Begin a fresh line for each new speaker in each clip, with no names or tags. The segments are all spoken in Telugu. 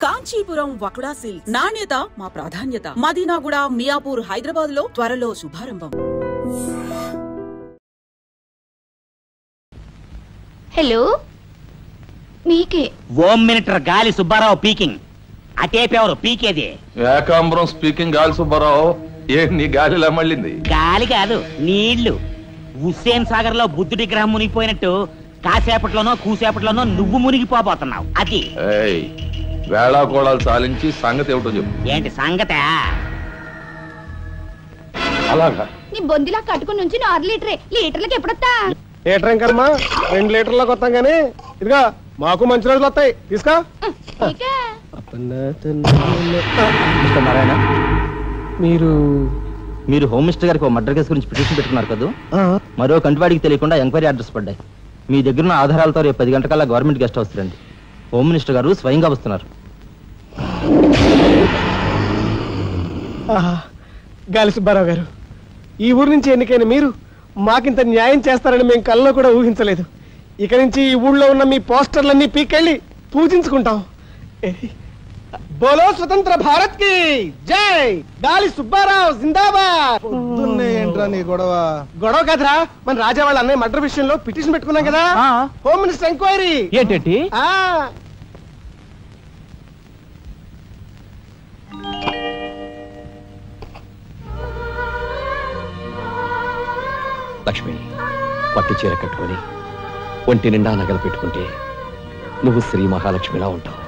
కాంచీపురం వకుడా సిల్క్స్ నాణ్యత మా ప్రాధాన్యత. మదీనాగూడ, మియాపూర్, హైదరాబాద్ లో త్వరలో శుభారంభం.
హలో, మీకే
ఓం మినిటర్ గాలి సుబ్బారావు పీకింగ్. అటేపెవరు పీకేది?
ఏకాంబరం స్పీకింగ్. గాలి సుబ్బారావు, నీ గాలిలా మళ్ళింది?
గాలి కాదు, నీళ్లు. హుస్సేన్ సాగర్ లో బుద్ధుడి గ్రహం మునిగిపోయినట్టు కాసేపట్లోనో కూసేపట్లోనో నువ్వు మునిగిపోబోతున్నావు. అది
వేళాకోళాలు చాలించి సంగతి ఏమిటో చెప్పు.
ఏంటి సంగతే?
అలాగా
నీ బొందిలా కట్టుకుని నుంచి 6 లీటరే. లీటర్లకు ఎప్పుడొస్తా?
లీటర్ ఇంకమ్మా 2 లీటర్లకు వస్తాం గానీ ఇదిగా మాకు మంచి రోజులు వస్తాయి, తీసుకో.
నారాయణ, మీరు హోమ్ మినిస్టర్ గారికి మర్డర్ కేసు గురించి పిటిషన్ పెట్టుకున్నారు కదా. మరో కంటివాడికి తెలియకుండా ఎంక్వైరీ అడ్రస్ పడ్డాయి. మీ దగ్గర ఉన్న ఆధారాలతో రేపు 10 గంటకల్లా గవర్నమెంట్ గెస్ట్ హౌస్ రండి. హోమ్ మినిస్టర్ గారు స్వయంగా వస్తున్నారు.
గాలి సుబ్బారావు గారు, ఈ ఊరు నుంచి ఎన్నికైన మీరు మాకింత న్యాయం చేస్తారని మేము కల్లో కూడా ఊహించలేదు. ఇక నుంచి ఈ ఊళ్ళో ఉన్న మీ పోస్టర్లన్నీ పీకెళ్ళి పూజించుకుంటాం. బోలో స్వతంత్ర భారత్ కి జై. గాలి సుబ్బారావు జిందాబాద్.
ఏంట్రా నీ గొడవ
కదరా, మన రాజా వాళ్ళ అన్నయ్య మర్డర్ విషయంలో పిటిషన్ పెట్టుకున్నాం కదా. Home minister enquiry.
ఏంటి?
లక్ష్మి, పట్టు చీర కట్టుకొని ఒంటి నిండా నగలు పెట్టుకుంటే నువ్వు శ్రీ మహాలక్ష్మిలా ఉంటావు.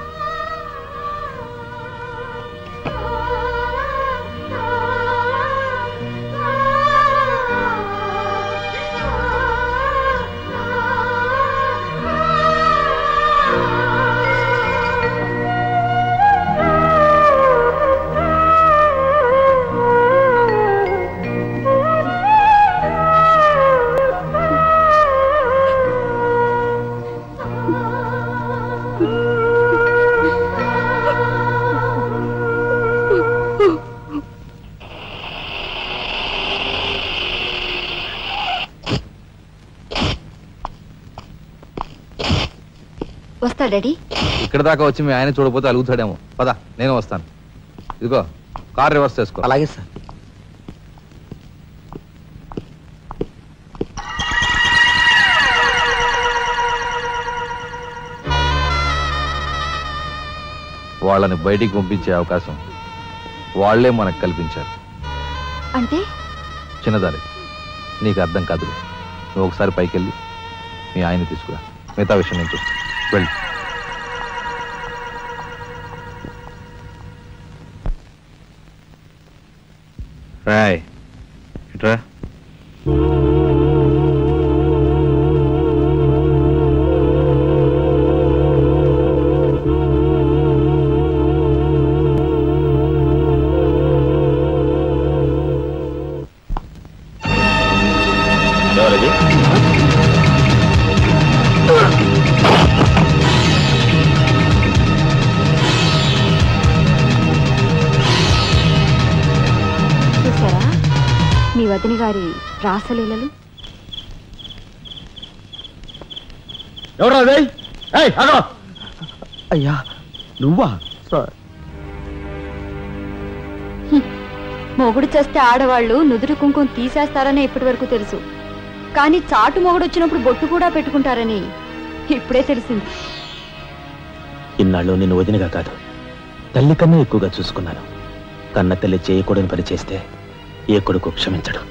వస్తా డాడీ.
ఇక్కడ దాకా వచ్చి మీ ఆయన చూడకపోతే అలుగుతాడేమో. పద, నేను వస్తాను. ఇదిగో కార్ రివర్స్ చేసుకో.
అలాగే సార్.
వాళ్ళని బయటికి పంపించే అవకాశం వాళ్లే మనకు కల్పించారు.
అంటే
చిన్నదారి, నీకు అర్థం కాదు. నువ్వు ఒకసారి పైకి వెళ్ళి మీ ఆయన్ని తీసుకురా. మిగతా విషయం నేను చూస్తాను. వెళ్ళి రాయ్ ఇట్రా.
ఎవరది?
చూసారా మీ వదిన గారి రాసలీలలు?
ఎవరు అదే? అయ్యా నువ్వా?
మొగుడు చేస్తే ఆడవాళ్ళు నుదురు కుంకుమ తీసేస్తారని ఇప్పటి వరకు తెలుసు, కానీ చాటు మొగుడు వచ్చినప్పుడు బొట్టు కూడా పెట్టుకుంటారని ఇప్పుడే తెలిసింది.
ఇన్నాళ్ళు నిన్ను వదినగా కాదు, తల్లి కన్నా ఎక్కువగా చూసుకున్నాను. కన్న తల్లి చేయకూడని పని చేస్తే ఏ కొడుకు క్షమించడు.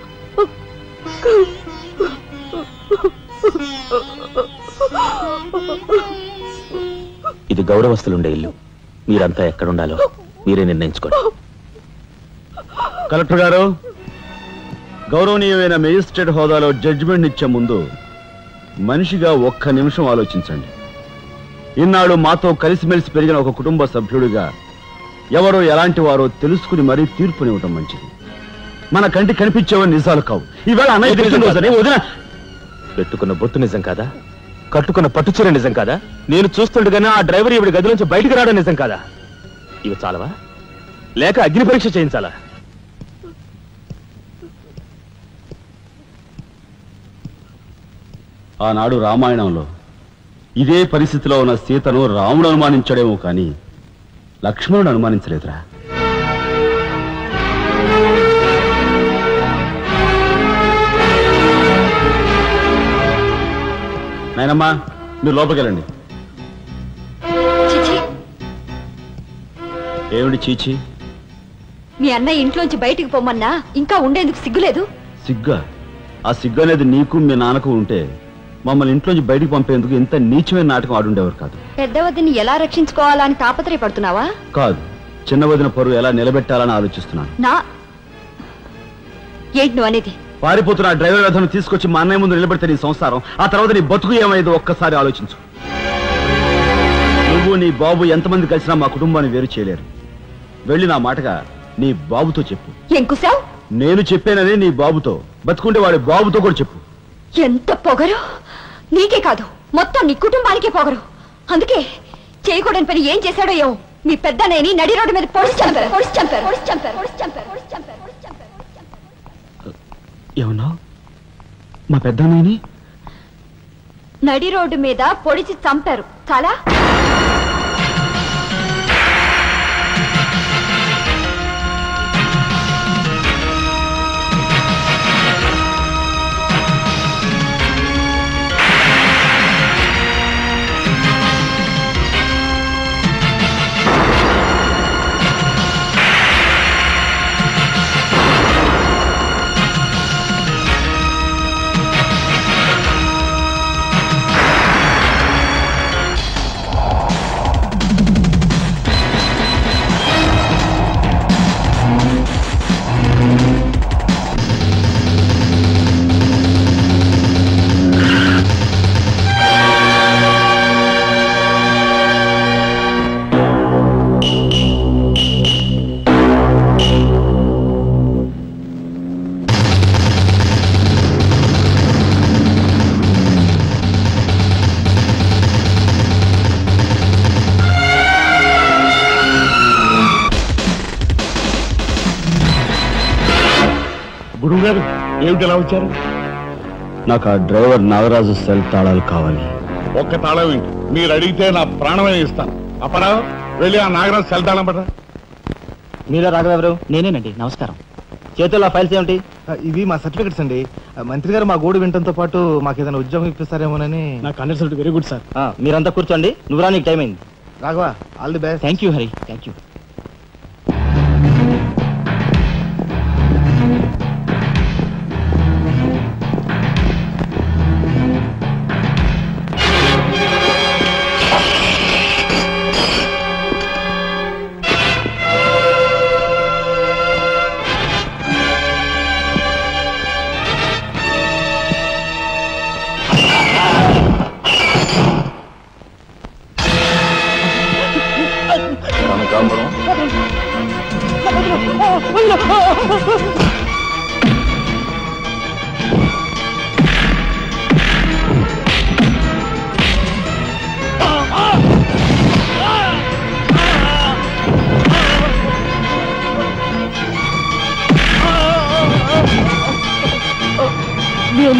ఇది గౌరవస్తులుండే ఇల్లు. మీరంతా ఎక్కడుండాలో మీరే నిర్ణయించుకోండి.
కలెక్టర్ గారు, గౌరవనీయమైన మేజిస్ట్రేట్ హోదాలో జడ్జిమెంట్ ఇచ్చే ముందు మనిషిగా ఒక్క నిమిషం ఆలోచించండి. ఇన్నాళ్ళు మాతో కలిసిమెలిసి పెరిగిన ఒక కుటుంబ సభ్యుడిగా ఎవరో ఎలాంటి వారో తెలుసుకుని మరీ తీర్పునివ్వటం మంచిది. మన కంటి కనిపించేవని నిజాలు కావు. ఈవేళ అన్నయ్య పుట్టినరోజని వదిన
పెట్టుకున్న బొట్టు నిజం కాదా? కట్టుకున్న పట్టుచీర నిజం కాదా? నేను చూస్తుండగానే ఆ డ్రైవర్ ఇవిడి గది నుంచి బయటకు రావడం నిజం కాదా? ఇవి చాలవా, లేక అగ్ని పరీక్ష చేయించాలా?
ఆనాడు రామాయణంలో ఇదే పరిస్థితిలో ఉన్న సీతను రాముడు అనుమానించడేమో కానీ లక్ష్మణుడు అనుమానించలేదురా. నాయనమ్మా, మీరు లోపలికి వెళ్ళండి. ఏమిటి చీచి?
మీ అన్నయ్య ఇంట్లోంచి బయటికి పొమ్మన్నా ఇంకా ఉండేందుకు సిగ్గులేదు?
సిగ్గా? ఆ సిగ్గు అనేది నీకు మీ నాన్నకు ఉంటే మమ్మల్ని ఇంట్లోంచి బయటికి పంపేందుకు ఇంత నీచమైన నాటకం ఆడుండేవారు కాదు.
పెద్ద వదిని ఎలా రక్షించుకోవాలా అని తాపత్రయపడుతున్నావా?
కాదు, చిన్న వదిన పరువు ఎలా నిలబెట్టాలని ఆలోచిస్తున్నాను.
ఏంటి నువ్వు అనేది?
పారిపోతున్న డ్రైవర్ వ్యధను తీసుకొచ్చి మా అన్నయ్య ముందు నిలబెడితే నీ సంసారం, ఆ తర్వాత నీ బతుకు ఏమైందో ఒక్కసారి ఆలోచించు. నువ్వు నీ బాబు ఎంతమంది కలిసినా మా కుటుంబాన్ని వేరు చేయలేరు. వెళ్ళి నా మాటగా నీ బాబుతో చెప్పు.
ఏం కుశావ్?
నేను చెప్పానని నీ బాబుతో, బతుకుంటే వాడి బాబుతో కూడా చెప్పు.
ఎంత పొగరు! నీకే కాదు, మొత్తం నీ కుటుంబానికే పొగరు. అందుకే చేయకూడని పని ఏం చేశాడో ఏమో మీ పెద్దనేని నడి రోడ్డు మీద పొడిచి చంపారు.
ఏమన్నా? మా పెద్దనేని
నడి రోడ్డు మీద పొడిచి చంపారు. చాలా
గురువు గారు ఏమిటి ఎలా వచ్చారు?
నాకు ఆ డ్రైవర్ నాగరాజు సెల్ తాళాలు కావాలి.
ఒక్క తాళం ఏంటి, మీరు అడిగితే నా ప్రాణమే ఇస్తాను. అప్పరా వెళ్ళి ఆ నాగరాజు సెల్ తాళం పడరా.
మీరా రాఘవెవరు? నేనేనండి. నమస్కారం. చేతుల్లో ఫైల్స్ ఏమిటి?
ఇవి మా సర్టిఫికెట్స్ అండి. మంత్రి గారు మా గోడు వినడంతో పాటు మాకు ఏదైనా ఉద్యోగం ఇప్పిస్తారేమోనని.
నాకు కన్సల్ట్ వెరీ గుడ్ సార్. మీరంతా కూర్చోండి. నువ్వు రా, నీకు టైం అయింది.
Raghava, all the best.
Thank you Hari, thank you.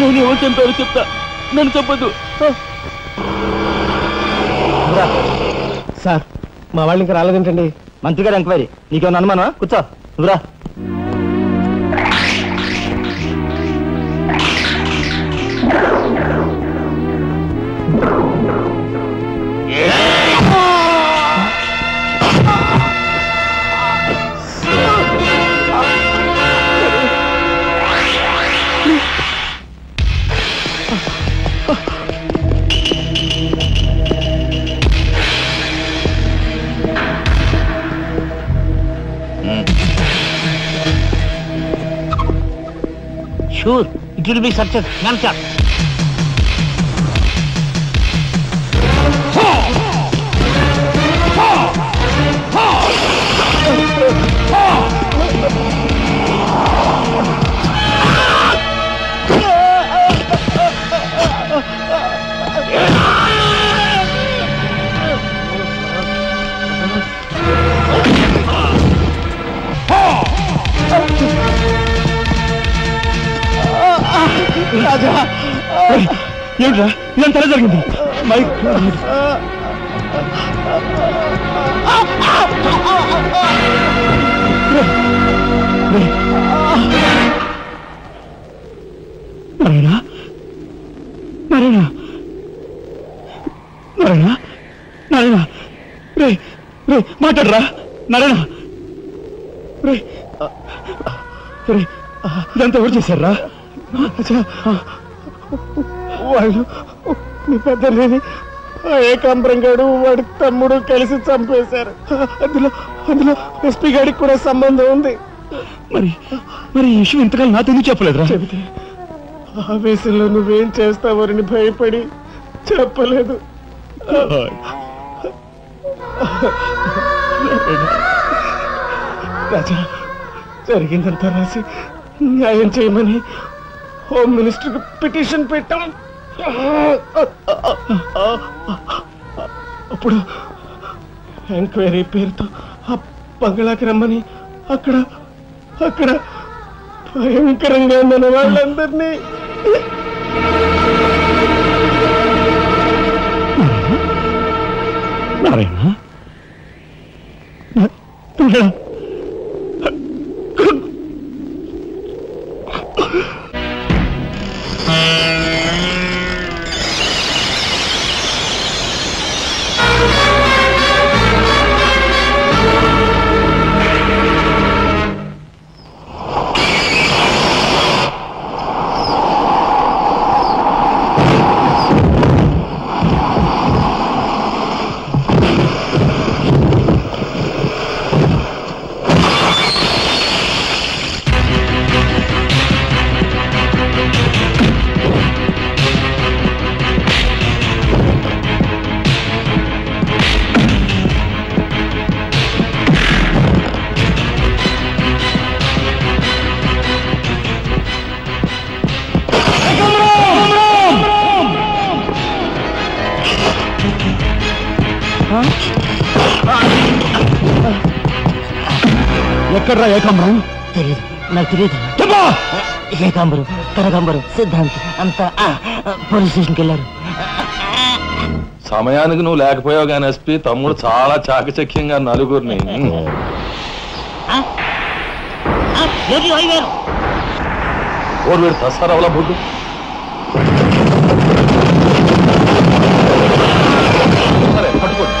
నేను ఎవరు చంపారో చెప్తా, నన్ను చెప్పద్దు.
సార్, మా వాళ్ళు ఇంకా రాలేదేంటండి?
మంత్రి గారు ఎంక్వైరీ. నీకేమన్నా అనుమానమా? కూర్చో, నువ్వురా.
Sure, it will be success. Answer.
రాజా, ఏమిట్రా ఇదంతా ఎలా జరిగింది? మైక్ మాట్లాడరా నారాయణ. ఇదంతా ఎవరు చేశారా?
వాళ్ళు మీ పెద్దలేని ఏకాంబరం గారు వాడి తమ్ముడు కలిసి చంపేశారు. అందులో ఎస్పీ గారికి కూడా సంబంధం ఉంది.
మరి ఈ విషయం ఇంతకాలం నాతో ఎందుకు చెప్పలేదురా?
చెబితే ఆవేశంలో నువ్వేం చేస్తావని భయపడి చెప్పలేదు. రాజా, జరిగిందంతా రాసి న్యాయం చేయమని హోమ్ మినిస్టర్కి పిటిషన్ పెట్టాం. అప్పుడు ఎంక్వైరీ పేరుతో ఆ బంగ్లాకి రమ్మని అక్కడ భయంకరంగా మన వాళ్ళందరినీ
నారాయణ ఎక్కడ్రా ఏకాంబరం?
తెలియదు, నాకు తెలియదు. ఏకాంబరం, కనకాంబరం, సిద్ధాంత్ అంతా పోలీస్ స్టేషన్కి వెళ్ళారు.
సమయానికి నువ్వు లేకపోయావు కానీ ఎస్పీ తమ్ముడు చాలా చాకచక్యంగా నలుగురిని ఓరు వీడు తస్తారవలా బొడ్డు. సరే పట్టుకోండి.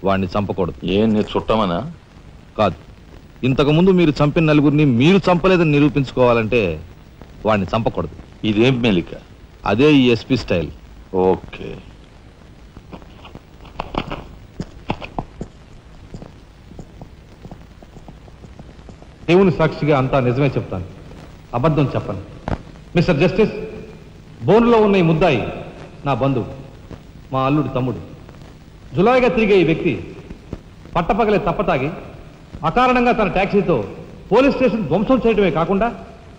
వాడిని చంపకూడదు.
ఏం నీ చుట్టమనా?
కాదు, ఇంతకు ముందు మీరు చంపిన నలుగురిని మీరు చంపలేదని నిరూపించుకోవాలంటే వాడిని చంపకూడదు.
ఇదేం మెలిక?
అదే ఈ ఎస్పీ స్టైల్.
ఓకే.
దేవుని సాక్షిగా అంతా నిజమే చెప్తాను, అబద్ధం చెప్పను. మిస్టర్ జస్టిస్, బోన్లో ఉన్న ఈ ముద్దాయి నా బంధువు, మా అల్లుడు తమ్ముడు. జులాయిగా తిరిగే ఈ వ్యక్తి పట్టపగలే తప్పతాగి అకారణంగా తన ట్యాక్సీతో పోలీస్ స్టేషన్ ధ్వంసం చేయడమే కాకుండా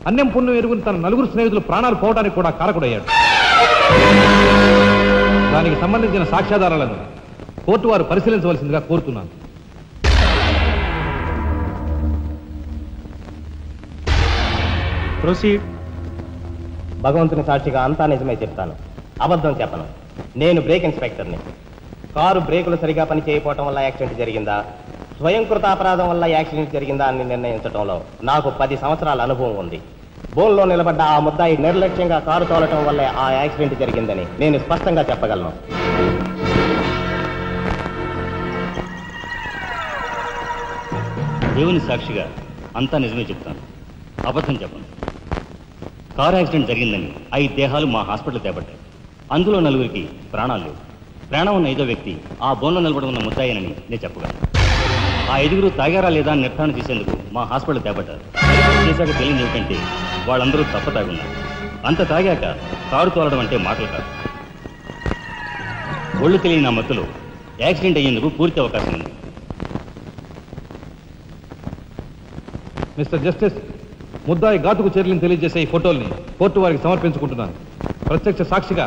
అన్యం పుణ్యం ఎరుగుని తన నలుగురు స్నేహితులు ప్రాణాలు పోవడానికి కూడా కారకుడయ్యాడు. దానికి సంబంధించిన సాక్ష్యాధారాలను కోర్టు వారు పరిశీలించవలసిందిగా కోరుతున్నాను.
ప్రొసీడ్.
భగవంతుని సాక్షిగా అంతా నిజమే చెప్తాను, అబద్ధం చెప్పను. నేను బ్రేక్ ఇన్స్పెక్టర్ని. కారు బ్రేకులు సరిగా పని చేయకపోవటం వల్ల యాక్సిడెంట్ జరిగిందా, స్వయంకృత అపరాధం వల్ల యాక్సిడెంట్ జరిగిందా అని నిర్ణయించడంలో నాకు 10 సంవత్సరాల అనుభవం ఉంది. బోన్లో నిలబడ్డ ఆ ముద్దాయి నిర్లక్ష్యంగా కారు తోలటం వల్లే ఆ యాక్సిడెంట్ జరిగిందని నేను స్పష్టంగా చెప్పగలను.
దేవుని సాక్షిగా అంతా నిజమే చెప్తాను, అబద్ధం చెప్పను. కారు యాక్సిడెంట్ జరిగిందని 5 దేహాలు మా హాస్పిటల్ తేబడ్డాయి. అందులో 4గురికి ప్రాణాలు లేవు. ప్రాణం ఉన్న 5వ వ్యక్తి ఆ బోన్లో నిలబడి ఉన్న ముద్దాయినని నేను చెప్పగలను. ఆ 5గురు తాగారా లేదా అని నిర్ధారణ చేసేందుకు మా హాస్పిటల్ తేబడ్డారు. చేశాక తెలియదు ఏమిటంటే వాళ్ళందరూ తప్ప తాగున్నారు. అంత తాగాక కారు తోలడం అంటే మాటలు కాదు. ఒళ్ళు తెలియని ఆ మత్తులో యాక్సిడెంట్ అయ్యేందుకు పూర్తి అవకాశం ఉంది.
మిస్టర్ జస్టిస్, ముద్దాయి ఘాతుకు చర్యలను తెలియజేసే ఈ ఫోటోల్ని కోర్టు వారికి సమర్పించుకుంటున్నాను. ప్రత్యక్ష సాక్షిగా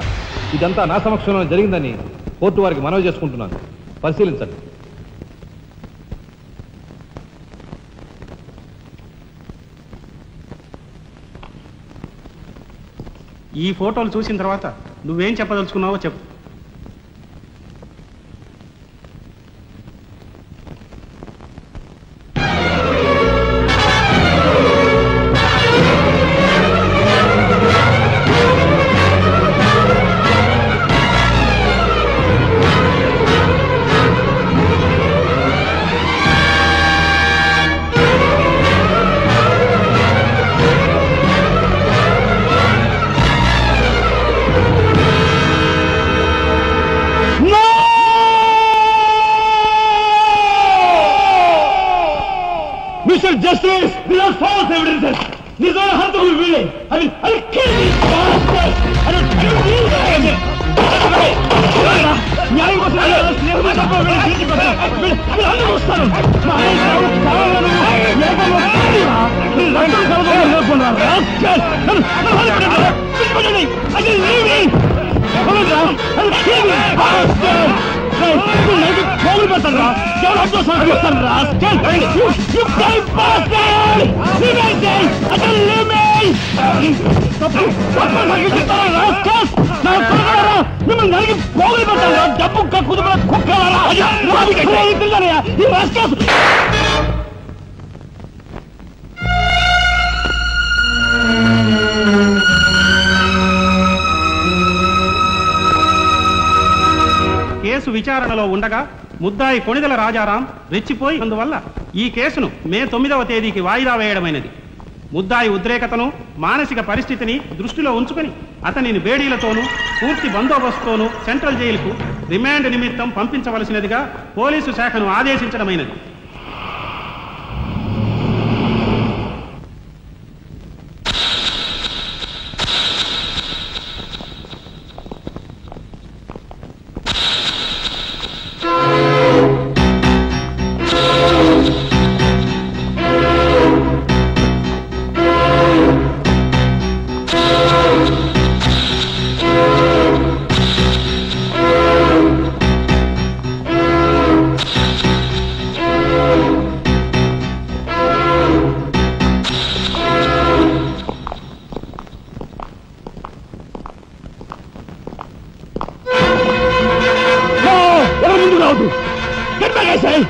ఇదంతా నా సమక్షంలో జరిగిందని కోర్టు వారికి మనవి చేసుకుంటున్నాను. పరిశీలించండి.
ఈ ఫోటోలు చూసిన తర్వాత నువ్వేం చెప్పదలుచుకున్నావో చెప్పు.
Justice! These are false evidences! These are hurtful feelings! I'll kill these bastards! I don't kill these guys! న్యాయం కోసం స్నేహితులు తప్ప వీళ్ళు వస్తారు. పోగులు పెడతాను రా, ఎవరు అడ్డొస్తాను వస్తాను రా. మిమ్మల్ని నలిగి పోగులు పెడతాను రా, డబ్బు కుదురు కుక్కలారా. ఈ రాష్ట్ర కేసు విచారణలో ఉండగా ముద్దాయి కొణిదెల రాజారాం రెచ్చిపోయి అందువల్ల ఈ కేసును మే 9వ తేదీకి వాయిదా వేయడమైనది. ముద్దాయి ఉద్రేకతను, మానసిక పరిస్థితిని దృష్టిలో ఉంచుకొని అతనిని బేడీలతోనూ పూర్తి బందోబస్తుతోనూ సెంట్రల్ జైలుకు రిమాండ్ నిమిత్తం పంపించవలసినదిగా పోలీసు శాఖను ఆదేశించడమైనది.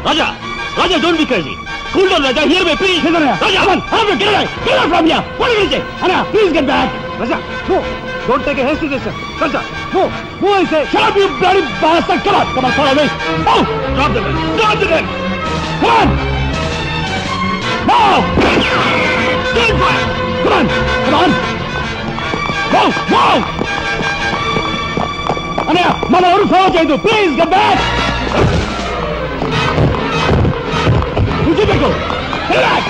Raja! Raja, don't be crazy! Cool down, Raja! Hear me, please! Raja, come on! Get away! Get away from here! What do you say? Anna, please get back! Raja, no!
Don't take a hasty decision. Santa, move! Move, I say! Shut up, you bloody bastard! Come on! Come on, follow me! Move! Drop the gun! Drop the gun! Come on! Move! Stand fire! Come on! Come on! Move! Move! Anaya, mana evaru follow cheyadu. Please get back! Ujibeko! Get back!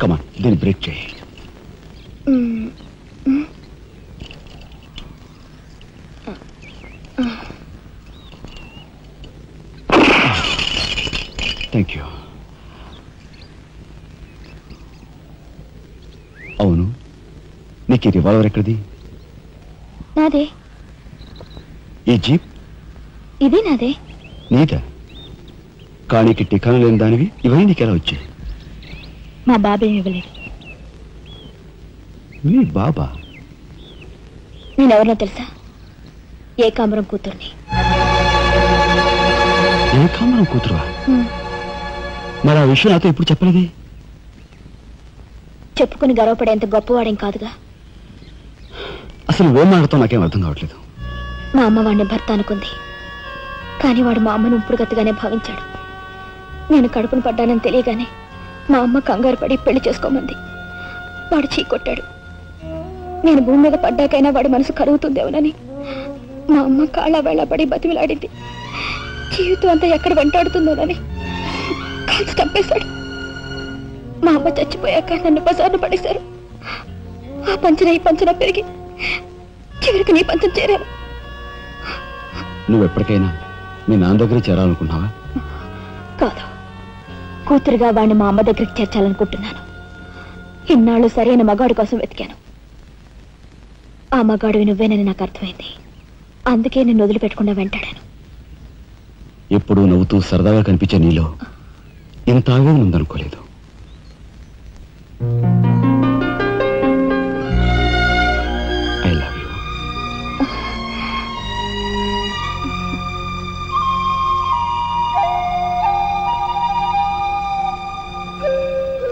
Come on, then break చేయి. Thank you. అవును, నీకు ఈ రివాల్వర్ ఎక్కడిది?
నాదే.
ఈ జీప్?
ఇది నాదే.
నీదా? కానీకి టికాను లేని దానివి ఇవన్నీ నీకెలా వచ్చాయి?
మా బాబే ఇవ్వలేదు.
మీ బాబా?
నేనెవరినో తెలుసా? ఏకాంబరం కూతుర్ని.
ఏకాంబరం కూతురువా? మరి ఆ విషయం నాతో ఇప్పుడు చెప్పలేదే?
చెప్పుకుని గర్వపడేంత గొప్పవాడేం కాదుగా.
అసలు ఏం మాట్లాడతావు నాకేం అర్థం కావట్లేదు.
మా అమ్మ వాడిని భర్త అనుకుంది, కానీ వాడు మా అమ్మను ఉంపుడుగత్తగానే భావించాడు. నేను కడుపును పడ్డానని తెలియగానే మా అమ్మ కంగారు పడి పెళ్లి చేసుకోమంది. వాడు చీకొట్టాడు. నేను భూమి మీద పడ్డాకైనా వాడి మనసు కరుగుతుందేమోనని మా అమ్మ కాళ్ళ వేళపడి బతిమిలాడింది. జీవితం అంతా ఎక్కడ వెంటాడుతుందోనని కాల్చి చంపేశాడు. మా అమ్మ చచ్చిపోయాక నన్ను బజార్ను పడేశారు. ఆ పంచన ఈ పంచన పెరిగి చివరికి నీ పంచం చేరాను.
నువ్వు ఎప్పటికైనా మీ నాన్న దగ్గర చేరాలనుకున్నావా?
కాదు, కూతురుగా వాడిని మా అమ్మ దగ్గరికి చేర్చాలనుకుంటున్నాను. ఇన్నాళ్ళు సరైన మగాడు కోసం వెతికాను. ఆ మగాడు నువ్వేనని నాకు అర్థమైంది. అందుకే నేను వదిలిపెట్టకుండా వెంటాడాను.
ఎప్పుడూ నవ్వుతూ సరదాగా కనిపించే నీలో ఇంత ఆవేదన ఉందనుకోలేదు.